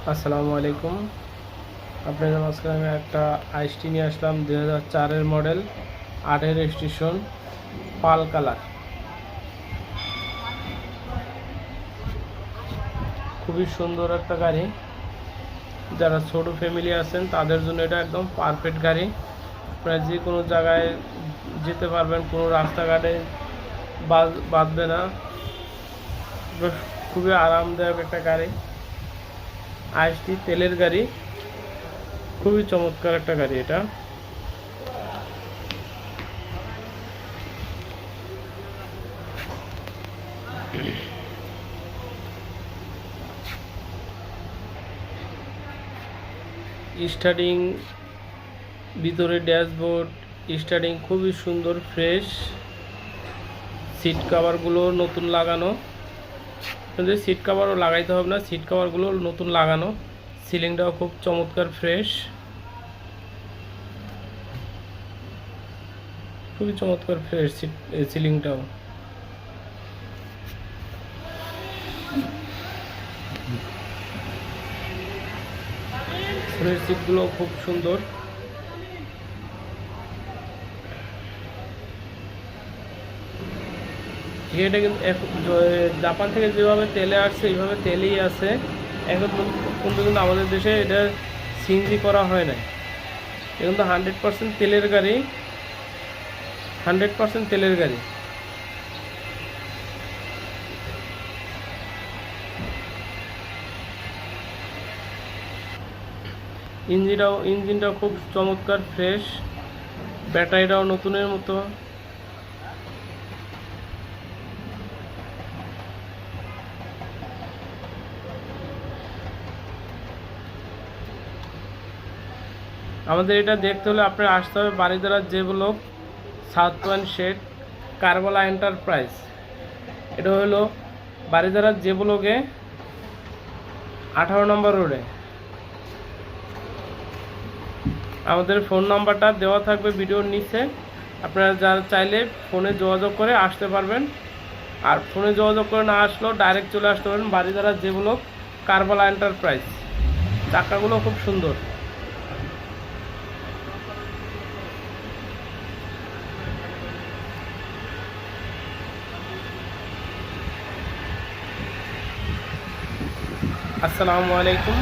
আসসালামু আলাইকুম। আপনাদের মাঝখানে আমি একটা আইসটি নিয়ে আসলাম 2004-এর মডেল, 8-এর রেজিস্ট্রেশন, পাল কালার। খুবই সুন্দর একটা গাড়ি। যারা ছোট ফ্যামিলি আছেন তাদের জন্য এটা একদম পারফেক্ট গাড়ি। আপনারা যে কোনো জায়গায় যেতে পারবেন, কোনো রাস্তাঘাটে বাঁধবে না। খুবই আরামদায়ক একটা গাড়ি। আইসটি তেলের গাড়ি, খুবই চমৎকার একটা গাড়ি এটা। স্টার্টিং, ভিতরে ড্যাশবোর্ড, স্টার্টিং খুবই সুন্দর, ফ্রেশ। সিট কাভারগুলো নতুন লাগানো, কিন্তু সিট কাভারও লাগাইতে হবে না, সিট কাভারগুলো নতুন লাগানো। সিলিংটাও খুব চমৎকার, ফ্রেশ, খুবই চমৎকার, ফ্রেশ সিলিংটাও। ফ্রেশ সিটগুলো খুব সুন্দর। এটা কিন্তু জাপান থেকে যেভাবে তেলে আসছে এইভাবে তেলেই আছে। এখন কিন্তু আমাদের দেশে এটা সিএনজি করা হয় না। এখন তো 100% তেলের গাড়ি, 100% তেলের গাড়ি। ইঞ্জিনটাও খুব চমৎকার, ফ্রেশ। ব্যাটারিটাও নতুনের মতো। আমাদের এটা দেখতে হলে আপনার আসতে হবে Baridhara J block, south point shed, Karbala enterprise. এটা হলো বারিধারা জে ব্লকে 18 নম্বর রোডে। আমাদের ফোন নাম্বারটা দেওয়া থাকবে ভিডিওর নিচে। আপনারা যারা চাইলে ফোনে যোগাযোগ করে আসতে পারবেন, আর ফোনে যোগাযোগ করে না আসলেও ডাইরেক্ট চলে আসতে পারবেন Baridhara J block, Karbala enterprise. চাকাগুলো খুব সুন্দর। আসসালামু আলাইকুম।